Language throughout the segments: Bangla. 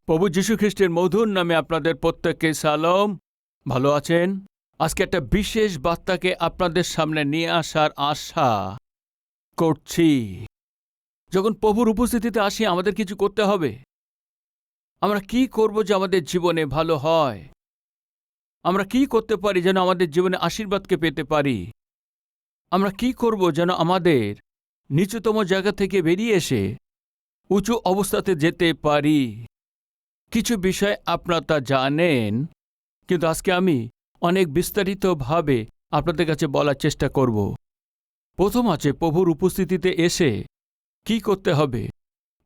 প্রভু যীশু খ্রিস্টের মধুর নামে আপনাদের প্রত্যেককে সালাম। ভালো আছেন? আজকে একটা বিশেষ বার্তাকে আপনাদের সামনে নিয়ে আসার আশা করছি। যখন প্রভুর উপস্থিতিতে আসি আমাদের কিছু করতে হবে। আমরা কি করব যে আমাদের জীবনে ভালো হয়? আমরা কি করতে পারি যেন আমাদের জীবনে আশীর্বাদকে পেতে পারি? আমরা কি করব যেন আমাদের নিচুতম জায়গা থেকে বেরিয়ে এসে উঁচু অবস্থাতে যেতে পারি? কিছু বিষয় আপনারা তা জানেন, কিন্তু আজকে আমি অনেক বিস্তারিতভাবে আপনাদের কাছে বলার চেষ্টা করব। প্রথম আছে প্রভুর উপস্থিতিতে এসে কি করতে হবে।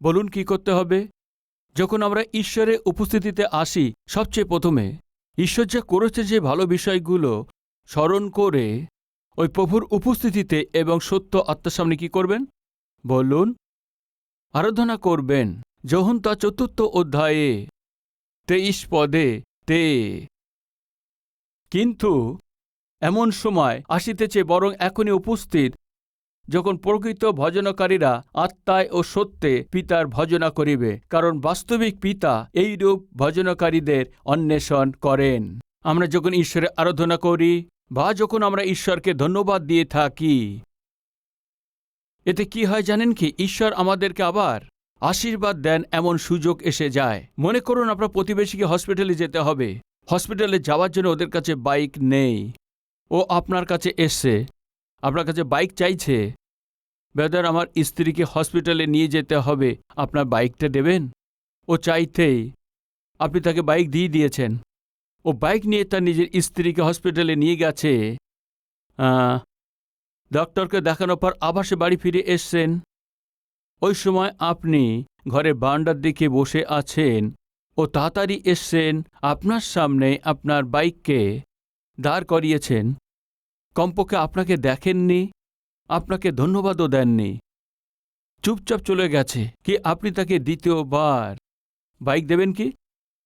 বলুন কি করতে হবে? যখন আমরা ঈশ্বরের উপস্থিতিতে আসি, সবচেয়ে প্রথমে ঈশ্বর যা করেছে যে ভালো বিষয়গুলো স্মরণ করে ওই প্রভুর উপস্থিতিতে এবং সত্য আত্মার সামনে কি করবেন? বলুন, আরাধনা করবেন। যোহন তা ৪র্থ অধ্যায়ে ২৩ পদে কিন্তু এমন সময় আসিতেছে, বরং এখনই উপস্থিত, যখন প্রকৃত ভজনকারীরা আত্মায় ও সত্যে পিতার ভজনা করিবে, কারণ বাস্তবিক পিতা এইরূপ ভজনকারীদের অন্বেষণ করেন। আমরা যখন ঈশ্বরের আরাধনা করি বা যখন আমরা ঈশ্বরকে ধন্যবাদ দিয়ে থাকি, এতে কি হয় জানেন কি? ঈশ্বর আমাদেরকে আবার আশীর্বাদ দেন, এমন সুযোগ এসে যায়। মনে করুন আপনার প্রতিবেশীকে হসপিটালে যেতে হবে। হসপিটালে যাওয়ার জন্য ওদের কাছে বাইক নেই। ও আপনার কাছে এসছে, আপনার কাছে বাইক চাইছে। ব্রাদার, আমার স্ত্রীকে হসপিটালে নিয়ে যেতে হবে, আপনার বাইকটা দেবেন? ও চাইতেই আপনি তাকে বাইক দিয়ে দিয়েছেন। ও বাইক নিয়ে তার নিজের স্ত্রীকে হসপিটালে নিয়ে গেছে। ডক্টরকে দেখানোর পর আবার সে বাড়ি ফিরে এসছেন। ওই সময় আপনি ঘরে বারান্দার দিকে বসে আছেন। ও তাড়াতাড়ি এসছেন, আপনার সামনে আপনার বাইককে দাঁড় করিয়েছেন। কমপক্ষে আপনাকে দেখেননি, আপনাকে ধন্যবাদও দেননি, চুপচাপ চলে গেছে। কি আপনি তাকে দ্বিতীয়বার বাইক দেবেন কি?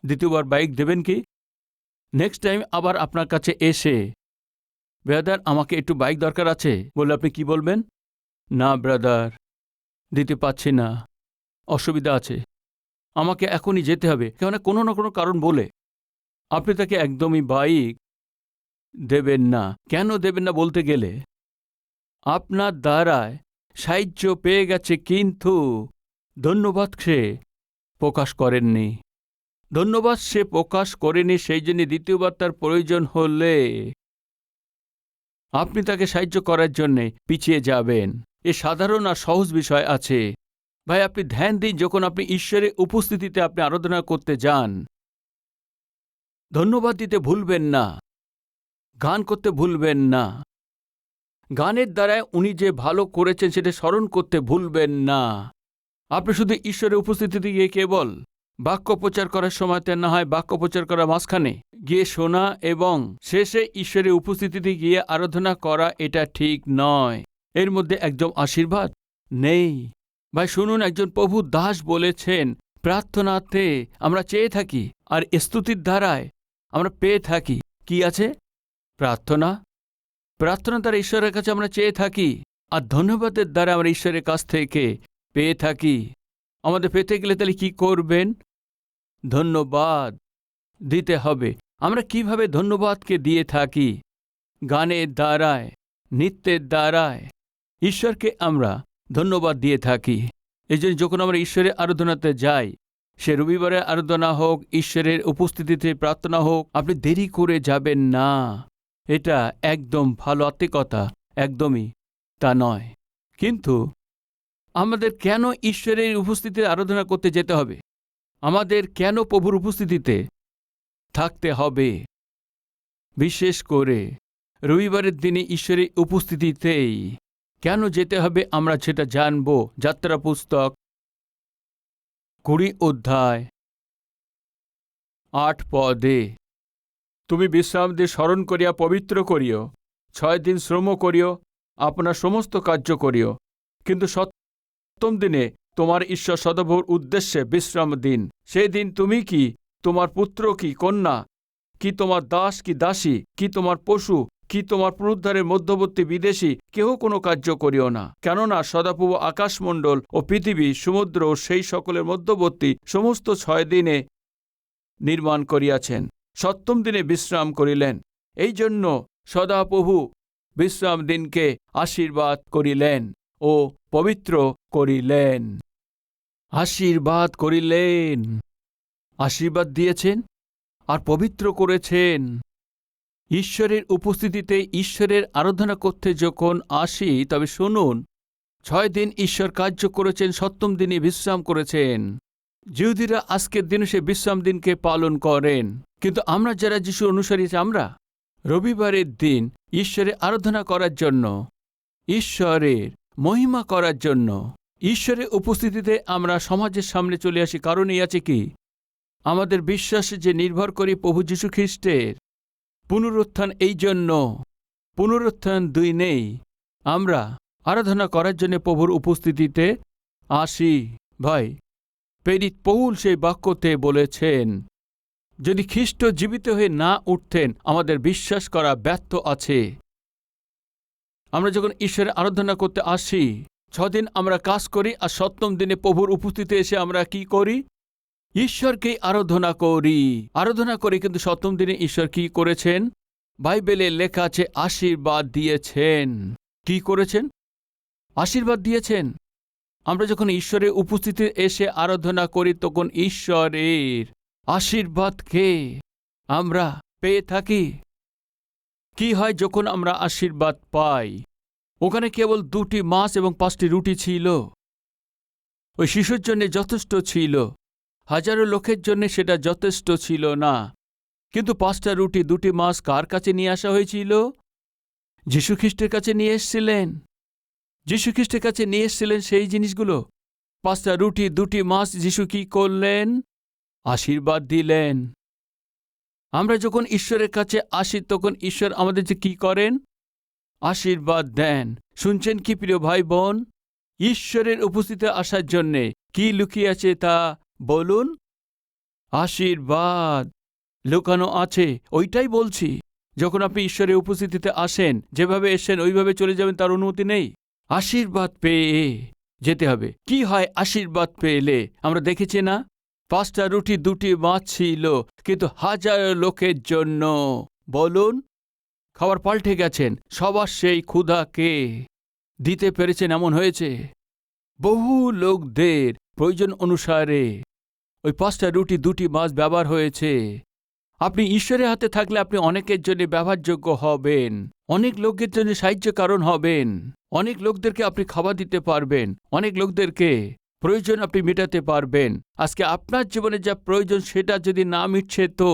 দ্বিতীয়বার বাইক দেবেন কি? নেক্সট টাইম আবার আপনার কাছে এসে, ব্রাদার আমাকে একটু বাইক দরকার আছে, বলে আপনি কি বলবেন? না ব্রাদার, দিতে পারছি না, অসুবিধা আছে, আমাকে এখনই যেতে হবে, কেননা কোনো না কোনো কারণ বলে আপনি তাকে একদমই বাইক দেবেন না। কেন দেবেন না বলতে গেলে, আপনার দ্বারায় সাহায্য পেয়ে গেছে, কিন্তু ধন্যবাদ সে প্রকাশ করেননি। ধন্যবাদ সে প্রকাশ করেনি, সেই জন্য দ্বিতীয়বার তার প্রয়োজন হলে আপনি তাকে সাহায্য করার জন্যে পিছিয়ে যাবেন। এ সাধারণ আর সহজ বিষয় আছে। ভাই, আপনি ধ্যান দিন, যখন আপনি ঈশ্বরের উপস্থিতিতে আপনি আরাধনা করতে যান, ধন্যবাদ দিতে ভুলবেন না, গান করতে ভুলবেন না, গানের দ্বারায় উনি যে ভালো করেছেন সেটা স্মরণ করতে ভুলবেন না। আপনি শুধু ঈশ্বরের উপস্থিতিতে গিয়ে কেবল বাক্য প্রচার করার সময়তে না হয় বাক্য প্রচার করার মাঝখানে গিয়ে শোনা এবং শেষে ঈশ্বরের উপস্থিতিতে গিয়ে আরাধনা করা, এটা ঠিক নয়। এর মধ্যে একদম আশীর্বাদ নেই। ভাই শুনুন, একজন প্রভু দাস বলেছেন, প্রার্থনাতে আমরা চেয়ে থাকি আর স্তুতির দ্বারায় আমরা পেয়ে থাকি। কি আছে? প্রার্থনা। প্রার্থনা দ্বারা ঈশ্বরের কাছে আমরা চেয়ে থাকি, আর ধন্যবাদের দ্বারা আমরা ঈশ্বরের কাছ থেকে পেয়ে থাকি। আমাদের পেতে গেলে তাহলে কি করবেন? ধন্যবাদ দিতে হবে। আমরা কিভাবে ধন্যবাদকে দিয়ে থাকি? গানের দ্বারায়, নৃত্যের দ্বারায় ঈশ্বরকে আমরা ধন্যবাদ দিয়ে থাকি। এই জন্য যখন আমরা ঈশ্বরের আরাধনাতে যাই, সে রবিবারের আরাধনা হোক, ঈশ্বরের উপস্থিতিতে প্রার্থনা হোক, আপনি দেরি করে যাবেন না। এটা একদম ভালো আত্মিকতা, একদমই তা নয়। কিন্তু আমাদের কেন ঈশ্বরের উপস্থিতিতে আরাধনা করতে যেতে হবে? আমাদের কেন প্রভুর উপস্থিতিতে থাকতে হবে? বিশেষ করে রবিবারের দিনে ঈশ্বরের উপস্থিতিতেই কেন যেতে হবে আমরা সেটা জানব। যাত্রা পুস্তক ২০ অধ্যায় ৮ পদে, তুমি বিশ্রাম দিয়ে স্মরণ করিয়া পবিত্র করিও, ৬ দিন শ্রম করিও, আপনার সমস্ত কার্য করিও, কিন্তু সপ্তম দিনে তোমার ঈশ্বর সদাপ্রভুর উদ্দেশ্যে বিশ্রাম দিন। সেই দিন তুমি কি, তোমার পুত্র কি কন্যা, কি তোমার দাস কি দাসী, কি তোমার পশু, কি তোমার পুরুদ্ধারের মধ্যবর্তী বিদেশী, কেহ কোনো কার্য করিও না। কেননা সদাপ্রভু আকাশমণ্ডল ও পৃথিবী, সমুদ্র ও সেই সকলের মধ্যবর্তী সমস্ত ৬ দিনে নির্মাণ করিয়াছেন, সপ্তম দিনে বিশ্রাম করিলেন। এই জন্য সদাপ্রভু বিশ্রাম দিনকে আশীর্বাদ করিলেন ও পবিত্র করিলেন। আশীর্বাদ করিলেন, আশীর্বাদ দিয়েছেন আর পবিত্র করেছেন। ঈশ্বরের উপস্থিতিতে ঈশ্বরের আরাধনা করতে যখন আসি, তবে শুনুন, 6 দিন ঈশ্বর কার্য করেছেন, সপ্তম দিনে বিশ্রাম করেছেন। জিহুদীরা আজকের দিনে সে বিশ্রাম দিনকে পালন করেন, কিন্তু আমরা যারা যিশু অনুসারী আছি, আমরা রবিবারের দিন ঈশ্বরের আরাধনা করার জন্য, ঈশ্বরের মহিমা করার জন্য, ঈশ্বরের উপস্থিতিতে আমরা সমাজের সামনে চলে আসি। কারণ এই আছে কি, আমাদের বিশ্বাসে যে নির্ভর করি প্রভু যীশু খ্রিস্টের পুনরুত্থান। এই জন্য পুনরুত্থান 2 নেই, আমরা আরাধনা করার জন্য প্রভুর উপস্থিতিতে আসি। ভাই প্রেরিত পৌল সেই বাক্যতে বলেছেন, যদি খ্রিস্ট জীবিত হয়ে না উঠতেন, আমাদের বিশ্বাস করা ব্যর্থ আছে। আমরা যখন ঈশ্বরের আরাধনা করতে আসি, 6 দিন আমরা কাজ করি, আর সপ্তম দিনে প্রভুর উপস্থিতিতে এসে আমরা কি করি? ঈশ্বরকেই আরাধনা করি। আরাধনা করি, কিন্তু সপ্তম দিনে ঈশ্বর কি করেছেন? বাইবেলে লেখা আছে আশীর্বাদ দিয়েছেন। কি করেছেন? আশীর্বাদ দিয়েছেন। আমরা যখন ঈশ্বরের উপস্থিতিতে এসে আরাধনা করি, তখন ঈশ্বরের আশীর্বাদকে আমরা পেয়ে থাকি। কি হয় যখন আমরা আশীর্বাদ পাই? ওখানে কেবল 2টি মাছ এবং 5টি রুটি ছিল। ওই শিশুর জন্য যথেষ্ট ছিল, হাজারো লোকের জন্য সেটা যথেষ্ট ছিল না। কিন্তু 5টা রুটি 2টি মাছ কার কাছে নিয়ে আসা হয়েছিল? যীশুখ্রিস্টের কাছে নিয়ে এসেছিলেন। যীশুখ্রিস্টের কাছে নিয়ে এসেছিলেন সেই জিনিসগুলো। 5টা রুটি 2টি মাছ যীশু কি করলেন? আশীর্বাদ দিলেন। আমরা যখন ঈশ্বরের কাছে আসি, তখন ঈশ্বর আমাদের যে কি করেন? আশীর্বাদ দেন। শুনছেন কি প্রিয় ভাই বোন? ঈশ্বরের উপস্থিতিতে আসার জন্যে কি লুকিয়ে আছে তা বলুন। আশীর্বাদ লুকানো আছে, ওইটাই বলছি। যখন আপনি ঈশ্বরের উপস্থিতিতে আসেন, যেভাবে এসেন ওইভাবে চলে যাবেন তার অনুমতি নেই। আশীর্বাদ পেয়ে যেতে হবে। কি হয় আশীর্বাদ পেলে? আমরা দেখেছি না, 5টা রুটি 2টি মাছ ছিল, কিন্তু হাজার লোকের জন্য বলুন খাবার পাল্টে গেছেন। সবার সেই ক্ষুধাকে দিতে পেরেছেন, এমন হয়েছে। বহু লোকদের প্রয়োজন অনুসারে ওই 5টা রুটি 2টি মাছ ব্যবহার হয়েছে। আপনি ঈশ্বরের হাতে থাকলে আপনি অনেকের জন্য ব্যবহারযোগ্য হবেন, অনেক লোকের জন্য সাহায্য কারণ হবেন, অনেক লোকদেরকে আপনি খাবার দিতে পারবেন, অনেক লোকদেরকে প্রয়োজন আপনি মেটাতে পারবেন। আজকে আপনার জীবনে যা প্রয়োজন সেটা যদি না মিটছে, তো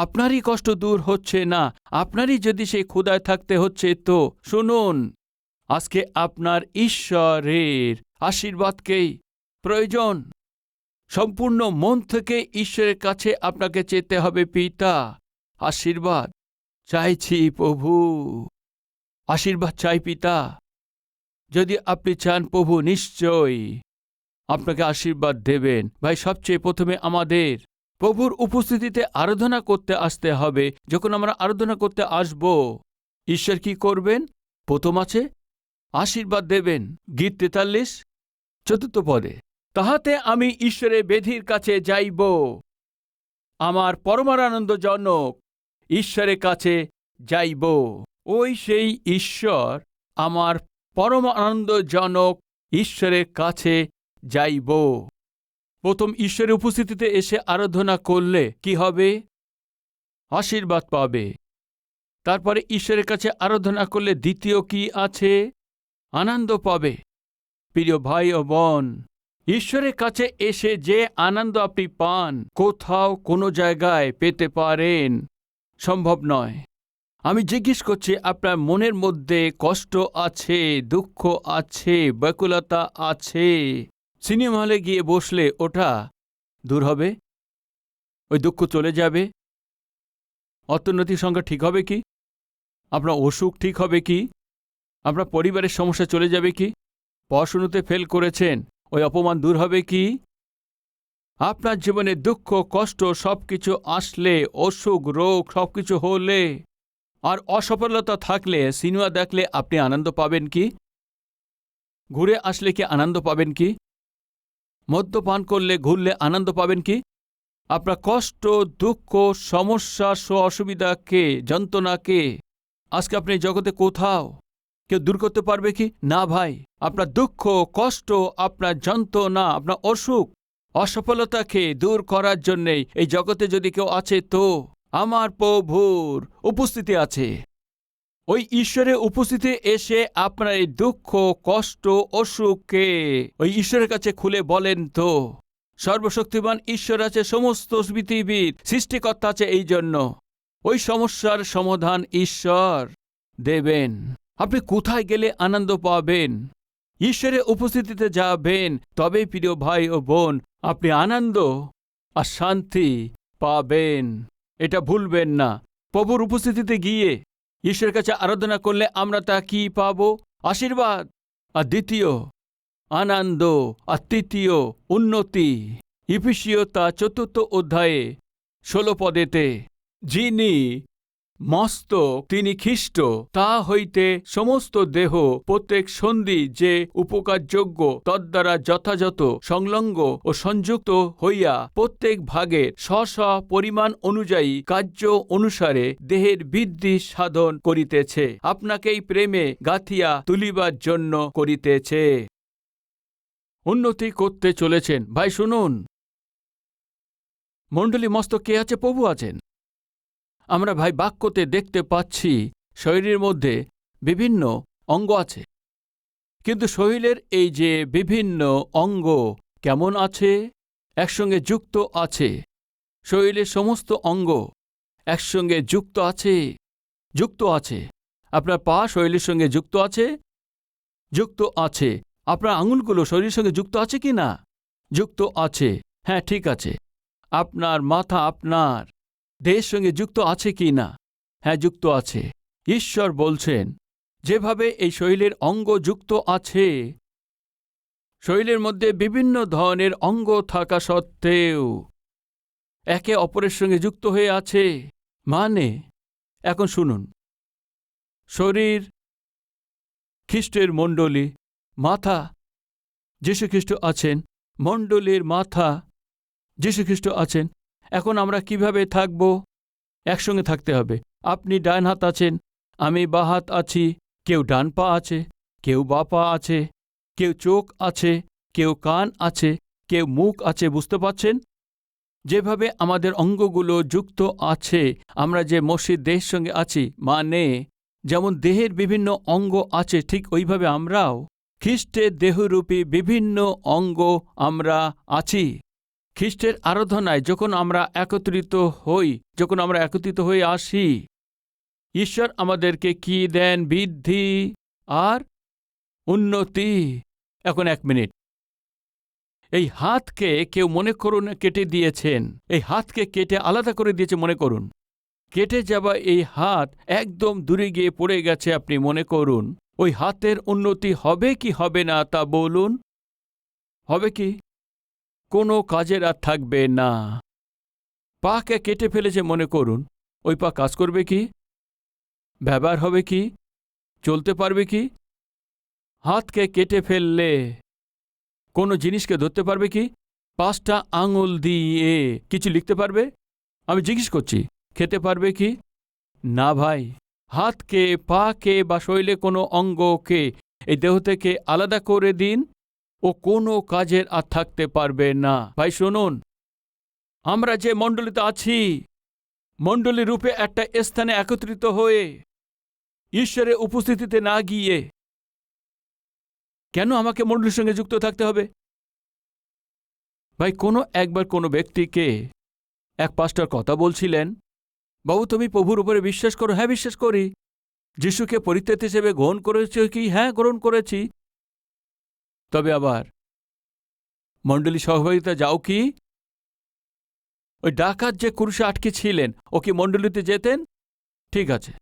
আপনারই কষ্ট দূর হচ্ছে না, আপনারই যদি সেই ক্ষুধায় থাকতে হচ্ছে, তো শুনুন, আজকে আপনার ঈশ্বরের আশীর্বাদকেই প্রয়োজন। সম্পূর্ণ মন থেকে ঈশ্বরের কাছে আপনাকে চেতে হবে, পিতা আশীর্বাদ চাইছি, প্রভু আশীর্বাদ চাই পিতা। যদি আপনি চান, প্রভু নিশ্চয়ই আপনাকে আশীর্বাদ দেবেন। ভাই, সবচেয়ে প্রথমে আমাদের প্রভুর উপস্থিতিতে আরাধনা করতে আসতে হবে। যখন আমরা আরাধনা করতে আসব, ঈশ্বর কি করবেন? প্রথম আছে আশীর্বাদ দেবেন। গীত 43 পদে, তাহাতে আমি ঈশ্বরের বেদির কাছে যাইব, আমার পরমানন্দজনক ঈশ্বরের কাছে যাইব। ওই সেই ঈশ্বর, আমার পরম আনন্দজনক ঈশ্বরের কাছে যাইব। প্রথম ঈশ্বরের উপস্থিতিতে এসে আরাধনা করলে কি হবে? আশীর্বাদ পাবে। তারপরে ঈশ্বরের কাছে আরাধনা করলে দ্বিতীয় কি আছে? আনন্দ পাবে। প্রিয় ভাই ও বোন, ঈশ্বরের কাছে এসে যে আনন্দ আপনি পান, কোথাও কোনো জায়গায় পেতে পারেন সম্ভব নয়। আমি জিজ্ঞেস করছি, আপনার মনের মধ্যে কষ্ট আছে, দুঃখ আছে, ব্যাকুলতা আছে, সিনেমা হলে গিয়ে বসলে ওটা দূর হবে? ওই দুঃখ চলে যাবে? অর্থনৈতিক সংখ্যা ঠিক হবে কি? আপনার অসুখ ঠিক হবে কি? আপনার পরিবারের সমস্যা চলে যাবে কি? পড়াশুনোতে ফেল করেছেন, ওই অপমান দূর হবে কি? আপনার জীবনে দুঃখ কষ্ট সবকিছু আসলে, অসুখ রোগ সবকিছু হলে আর অসফলতা থাকলে, সিনেমা দেখলে আপনি আনন্দ পাবেন কি? ঘুরে আসলে কি আনন্দ পাবেন কি? মদ্যপান করলে, ঘুরলে আনন্দ পাবেন কি? আপনার কষ্ট, দুঃখ, সমস্যা, অসুবিধাকে, যন্ত্রণাকে আজকে আপনি জগতে কোথাও কেউ দূর করতে পারবে কি? না ভাই। আপনার দুঃখ, কষ্ট, আপনার যন্ত্রণা, আপনার অসুখ, অসফলতাকে দূর করার জন্যেই এই জগতে যদি কেউ আছে তো আমার প্রভুর উপস্থিতি আছে। ওই ঈশ্বরের উপস্থিতি এসে আপনার এই দুঃখ, কষ্ট, অসুখকে ওই ঈশ্বরের কাছে খুলে বলেন তো। সর্বশক্তিমান ঈশ্বর আছে, সমস্ত পৃথিবীর সৃষ্টিকর্তা আছে, এই জন্য ওই সমস্যার সমাধান ঈশ্বর দেবেন। আপনি কোথায় গেলে আনন্দ পাবেন? ঈশ্বরের উপস্থিতিতে যাবেন, তবে প্রিয় ভাই ও বোন আপনি আনন্দ আর শান্তি পাবেন। এটা ভুলবেন না। প্রভুর উপস্থিতিতে গিয়ে ঈশ্বরের কাছে আরাধনা করলে আমরা তা কি পাব? আশীর্বাদ, আর দ্বিতীয় আনন্দ, আর তৃতীয় উন্নতি। ইফিসীয় তা ৪ অধ্যায়ে ১৬ পদেতে, যিনি মস্তক তিনি খ্রিস্ট, তা হইতে সমস্ত দেহ প্রত্যেক সন্ধি যে উপকারযোগ্য তদ্বারা যথাযথ সংলগ্ন ও সংযুক্ত হইয়া প্রত্যেক ভাগের স্ব পরিমাণ অনুযায়ী কার্য অনুসারে দেহের বৃদ্ধি সাধন করিতেছে, আপনাকেই প্রেমে গাঁথিয়া তুলিবার জন্য করিতেছে। উন্নতি করতে চলেছেন ভাই। শুনুন, মণ্ডলী মস্তক কে আছে? প্রভু আছেন। আমরা ভাই বাক্যতে দেখতে পাচ্ছি শরীরের মধ্যে বিভিন্ন অঙ্গ আছে, কিন্তু শরীরের এই যে বিভিন্ন অঙ্গ কেমন আছে? একসঙ্গে যুক্ত আছে। শরীরের সমস্ত অঙ্গ একসঙ্গে যুক্ত আছে। যুক্ত আছে। আপনার পা শরীরের সঙ্গে যুক্ত আছে, যুক্ত আছে। আপনার আঙুলগুলো শরীরের সঙ্গে যুক্ত আছে কি না? যুক্ত আছে। হ্যাঁ, ঠিক আছে। আপনার মাথা আপনার দেহের সঙ্গে যুক্ত আছে কি না? হ্যাঁ, যুক্ত আছে। ঈশ্বর বলছেন, যেভাবে এই শরীরের অঙ্গ যুক্ত আছে, শরীরের মধ্যে বিভিন্ন ধরনের অঙ্গ থাকা সত্ত্বেও একে অপরের সঙ্গে যুক্ত হয়ে আছে। মানে, এখন শুনুন, শরীর খ্রিস্টের মণ্ডলী, মাথা যীশুখ্রিস্ট আছেন, মণ্ডলীর মাথা যীশুখ্রিস্ট আছেন। এখন আমরা কিভাবে থাকব? একসঙ্গে থাকতে হবে। আপনি ডান হাত আছেন, আমি বাঁ হাত আছি। কেউ ডান পা আছে, কেউ বাঁ পা আছে, কেউ চোখ আছে, কেউ কান আছে, কেউ মুখ আছে। বুঝতে পারছেন? যেভাবে আমাদের অঙ্গগুলো যুক্ত আছে, আমরা যে মসজিদ দেহের সঙ্গে আছি, মানে যেমন দেহের বিভিন্ন অঙ্গ আছে, ঠিক ওইভাবে আমরাও খ্রিস্টের দেহরূপী বিভিন্ন অঙ্গ আমরা আছি। খ্রিস্টের আরাধনায় যখন আমরা একত্রিত হই, যখন আমরা একত্রিত হয়ে আসি, ঈশ্বর আমাদেরকে কি দেন? বৃদ্ধি আর উন্নতি। এখন 1 মিনিট। এই হাতকে কেউ মনে করুন কেটে দিয়েছেন, এই হাতকে কেটে আলাদা করে দিয়েছে মনে করুন। কেটে যাওয়া এই হাত একদম দূরে গিয়ে পড়ে গেছে। আপনি মনে করুন, ওই হাতের উন্নতি হবে কি হবে না তা বলুন। হবে কি? কোনো কাজের আর থাকবে না। পাকে কেটে ফেলেছে মনে করুন, ওই পা কাজ করবে কি? ব্যবহার হবে কি? চলতে পারবে কি? হাতকে কেটে ফেললে কোনো জিনিসকে ধরতে পারবে কি? 5টা আঙুল দিয়ে কিছু লিখতে পারবে? আমি জিজ্ঞেস করছি, খেতে পারবে কি? না ভাই। হাতকে, পাকে বা শরীরে কোনো অঙ্গকে এই দেহ থেকে আলাদা করে দিন, ও কোনো কাজের আর থাকতে পারবে না। ভাই শুনুন, আমরা যে মণ্ডলীতে আছি, মণ্ডলী রূপে একটা স্থানে একত্রিত হয়ে ঈশ্বরের উপস্থিতিতে না গিয়ে কেন আমাকে মণ্ডলীর সঙ্গে যুক্ত থাকতে হবে? ভাই, একবার কোনো ব্যক্তিকে এক পাস্টর কথা বলছিলেন, বাবু তুমি প্রভুর উপরে বিশ্বাস করো? হ্যাঁ, বিশ্বাস করি। যিশুকে পরিত্রাতা হিসেবে গ্রহণ করেছ কি? হ্যাঁ, গ্রহণ করেছি। তবে আবার মণ্ডলী সহভাগিতা যাও কি? ওই ডাকাত যে ক্রুশে আটকে ছিলেন, ও কি মণ্ডলীতে যেতেন? ঠিক আছে।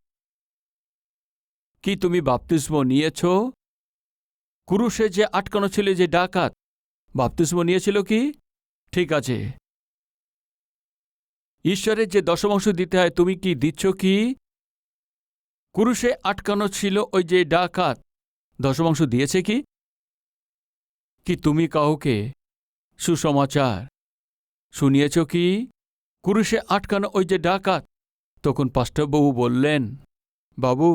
কি তুমি বাপ্তিস্ম নিয়েছ? ক্রুশে যে আটকানো ছিল যে ডাকাত, বাপ্তিস্ম নিয়েছিল কি? ঠিক আছে। ঈশ্বরের যে দশমাংশ দিতে হয়, তুমি কি দিচ্ছ কি? ক্রুশে আটকানো ছিল ওই যে ডাকাত, দশমাংশ দিয়েছে কি? কি তুমি কাউকে সুসমাচার শুনিয়েছ কি? ক্রুশে আটকানো ওই যে ডাকাত। তখন পাস্টারবাবু বললেন, বাবু,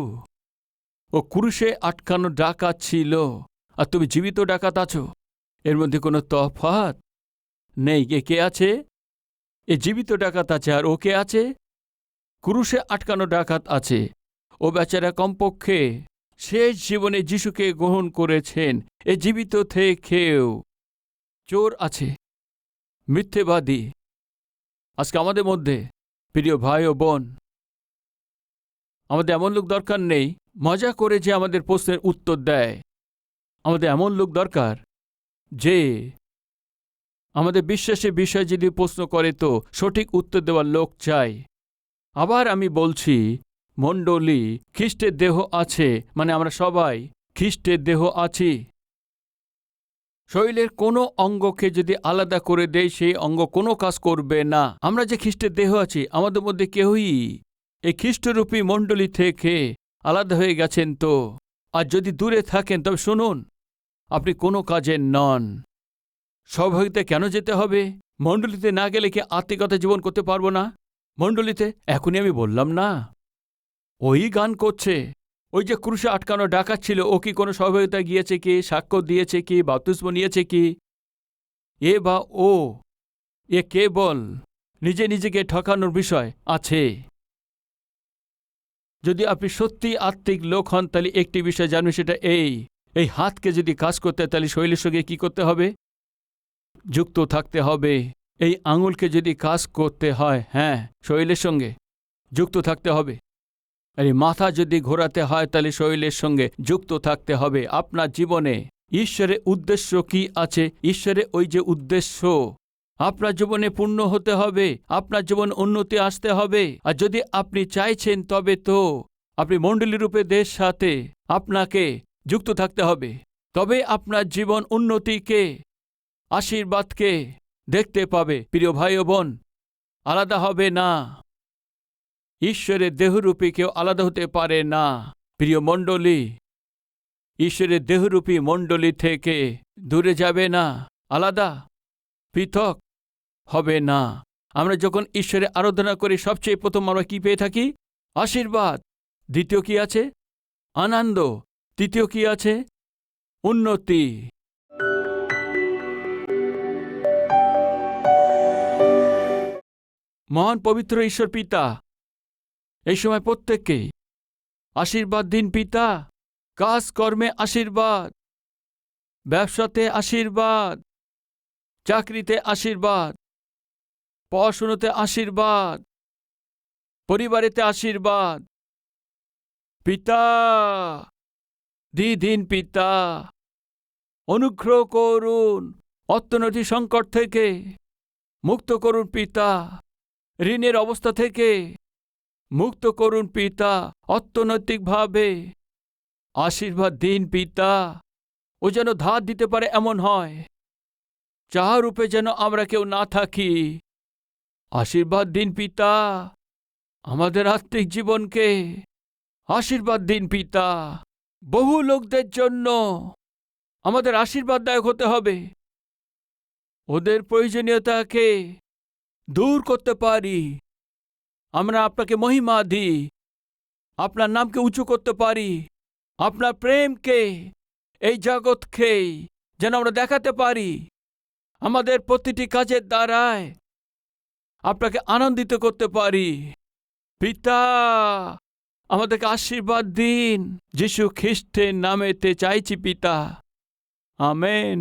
ও ক্রুশে আটকানো ডাকাত ছিল, আর তুমি জীবিত ডাকাত আছো, এর মধ্যে কোনো তফাৎ নেই। কে আছে? এ জীবিত ডাকাত আছে, আর ও কে আছে? ক্রুশে আটকানো ডাকাত আছে। ও বেচারা কমপক্ষে শেষ জীবনে যিশুকে গ্রহণ করেছেন। এ জীবিত থেকেও চোর আছে, মিথ্যেবাদী আজকে আমাদের মধ্যে। প্রিয় ভাই ও বোন, আমাদের এমন লোক দরকার নেই মজা করে যে আমাদের প্রশ্নের উত্তর দেয়। আমাদের এমন লোক দরকার যে আমাদের বিশ্বাসের বিষয়ে যদি প্রশ্ন করে তো সঠিক উত্তর দেওয়ার লোক চাই। আবার আমি বলছি, মণ্ডলী, খ্রিস্টের দেহ আছে, মানে আমরা সবাই খ্রিস্টের দেহ আছি। শরীরের কোনো অঙ্গকে যদি আলাদা করে দেয়, সেই অঙ্গ কোনো কাজ করবে না। আমরা যে খ্রিস্টের দেহ আছি, আমাদের মধ্যে কেউই এই খ্রিস্টরূপী মণ্ডলী থেকে আলাদা হয়ে গেছেন তো। আর যদি দূরে থাকেন তবে শুনুন, আপনি কোনো কাজের নন। সহভাগিতা কেন যেতে হবে? মণ্ডলীতে না গেলে কি আত্মিকতা জীবন করতে পারবো না? মণ্ডলীতে এখনই আমি বললাম না, ওই গান করছে। ওই যে ক্রুশে আটকানো ডাকাত ছিল, ও কি কোনো সহভাগিতা গিয়েছে কি? সাক্ষ্য দিয়েছে কি? বাপ্তিস্ম নিয়েছে কি? এ বা ও, এ কেবল নিজে নিজেকে ঠকানোর বিষয় আছে। যদি আপনি সত্যি আত্মিক লোক হন, তাহলে একটি বিষয় জানবেন, সেটা এই হাতকে যদি কাজ করতে হয়, তাহলে শরীরের সঙ্গে কি করতে হবে? যুক্ত থাকতে হবে। এই আঙুলকে যদি কাজ করতে হয়, হ্যাঁ, শরীরের সঙ্গে যুক্ত থাকতে হবে। আর এই মাথা যদি ঘোরাতে হয়, তাহলে শরীরের সঙ্গে যুক্ত থাকতে হবে। আপনার জীবনে ঈশ্বরের উদ্দেশ্য কি আছে? ঈশ্বরের ওই যে উদ্দেশ্য, আপনার জীবনে পূর্ণ হতে হবে, আপনার জীবন উন্নতি আসতে হবে। আর যদি আপনি চাইছেন, তবে তো আপনি মণ্ডলীরূপে দেশ সাথে আপনাকে যুক্ত থাকতে হবে। তবে আপনার জীবন উন্নতিকে, আশীর্বাদকে দেখতে পাবে। প্রিয় ভাই ও বোন, আলাদা হবে না। ঈশ্বরের দেহরূপী কেউ আলাদা হতে পারে না। প্রিয় মণ্ডলী, ঈশ্বরের দেহরূপী মণ্ডলী থেকে দূরে যাবে না, আলাদা পৃথক হবে না। আমরা যখন ঈশ্বরের আরাধনা করি, সবচেয়ে প্রথম আমরা কি পেয়ে থাকি? আশীর্বাদ। দ্বিতীয় কি আছে? আনন্দ। তৃতীয় কি আছে? উন্নতি। মহান পবিত্র ঈশ্বর পিতা, এই সময় প্রত্যেককেই আশীর্বাদ দিন পিতা। কাজকর্মে আশীর্বাদ, ব্যবসাতে আশীর্বাদ, চাকরিতে আশীর্বাদ, পড়াশুনোতে আশীর্বাদ, পরিবারেতে আশীর্বাদ। পিতা, দিন পিতা, অনুগ্রহ করুন, অর্থনৈতিক সংকট থেকে মুক্ত করুন পিতা, ঋণের অবস্থা থেকে মুক্ত করুন পিতা, অর্থনৈতিকভাবে আশীর্বাদ দিন পিতা। ও যেন ধার দিতে পারে এমন হয়, যাহার রূপে যেন আমরা কেউ না থাকি। আশীর্বাদ দিন পিতা, আমাদের আত্মিক জীবনকে আশীর্বাদ দিন পিতা। বহু লোকদের জন্য আমাদের আশীর্বাদদায়ক হতে হবে। ওদের প্রয়োজনীয়তাকে দূর করতে পারি। আমরা আপনাকে মহিমা দিই, আপনার নামকে উঁচু করতে পারি, আপনার প্রেমকে এই জগৎকে যেন আমরা দেখাতে পারি। আমাদের প্রতিটি কাজের দ্বারায় আপনাকে আনন্দিত করতে পারি। পিতা, আমাদেরকে আশীর্বাদ দিন, যিশু খ্রিস্টের নামেতে চাইছি পিতা, আমেন।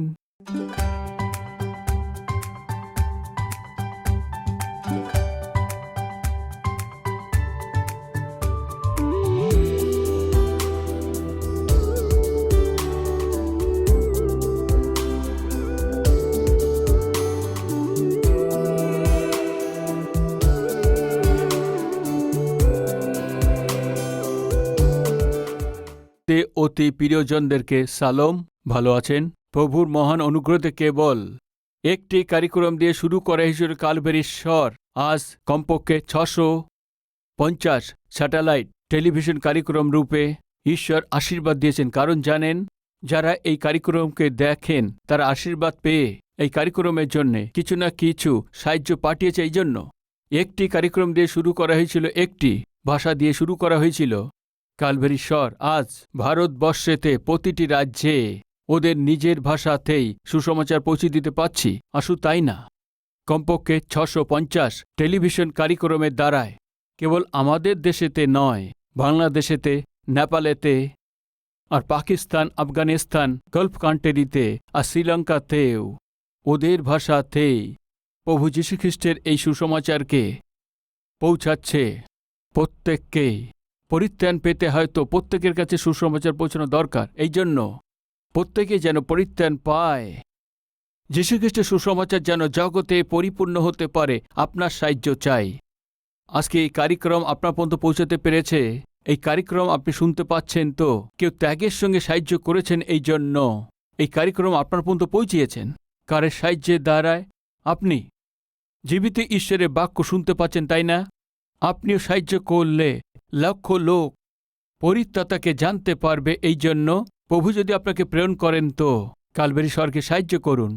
অতি প্রিয়জনদেরকে সালোম। ভালো আছেন? প্রভুর মহান অনুগ্রহে কেবল একটি কারিকুলাম দিয়ে শুরু করা হিসেবে কালভেরির স্বর আজ কমপক্ষে 650 স্যাটেলাইট টেলিভিশন কারিকুলাম রূপে ঈশ্বর আশীর্বাদ দিয়েছেন। কারণ জানেন, যারা এই কারিকুলামকে দেখেন তারা আশীর্বাদ পেয়ে এই কারিকুলামের জন্যে কিছু না কিছু সাহায্য পাঠিয়েছে। এই জন্য একটি কার্যক্রম দিয়ে শুরু করা হয়েছিল, একটি ভাষা দিয়ে শুরু করা হয়েছিল। ক্যালভারি স্বর আজ ভারতবর্ষেতে প্রতিটি রাজ্যে ওদের নিজের ভাষাতেই সুসমাচার পৌঁছে দিতে পারছি। আসু তাই না, কমপক্ষে 650 টেলিভিশন কার্যক্রমের দ্বারায় কেবল আমাদের দেশেতে নয়, বাংলাদেশেতে, নেপালেতে, আর পাকিস্তান, আফগানিস্তান, গলফ কান্ট্রিতে আর শ্রীলঙ্কাতেও ওদের ভাষাতেই প্রভু যীশুখ্রিস্টের এই সুসমাচারকে পৌঁছাচ্ছে। প্রত্যেককেই পরিত্রাণ পেতে হয়তো প্রত্যেকের কাছে সুসমাচার পৌঁছানো দরকার। এই জন্য প্রত্যেকে যেন পরিত্রাণ পায়, যীশুখ্রিস্টের সুসমাচার যেন জগতে পরিপূর্ণ হতে পারে। আপনার সাহায্য চাই। আজকে এই কার্যক্রম আপনার পর্যন্ত পৌঁছাতে পেরেছে, এই কার্যক্রম আপনি শুনতে পাচ্ছেন তো কেউ ত্যাগের সঙ্গে সাহায্য করেছেন, এই জন্য এই কার্যক্রম আপনার পর্যন্ত পৌঁছিয়েছেন। কারের সাহায্যের দ্বারায় আপনি জীবিত ঈশ্বরের বাক্য শুনতে পাচ্ছেন, তাই না? আপনিও সাহায্য করলে লক্ষ লোক পরিত্রাতাকে জানতে পারবে। এই জন্য প্রভু যদি আপনাকে প্রেরণ করেন তো ক্যালভারি স্বরকে সাহায্য করুন,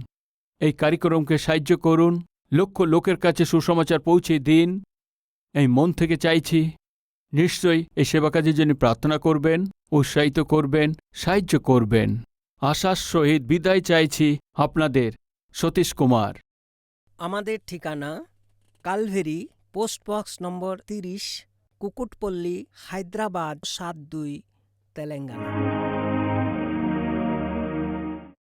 এই কার্যক্রমকে সাহায্য করুন, লক্ষ লোকের কাছে সুসমাচার পৌঁছে দিন। এই মন থেকে চাইছি, নিশ্চয়ই এই সেবা কাজের জন্য প্রার্থনা করবেন, উৎসাহিত করবেন, সাহায্য করবেন। আশার সহিত বিদায় চাইছি আপনাদের, সতীশ কুমার। আমাদের ঠিকানা কালভেরি, পোস্টবক্স নম্বর 30, কুকুটপল্লী, হায়দ্রাবাদ 72, তেলেঙ্গানা।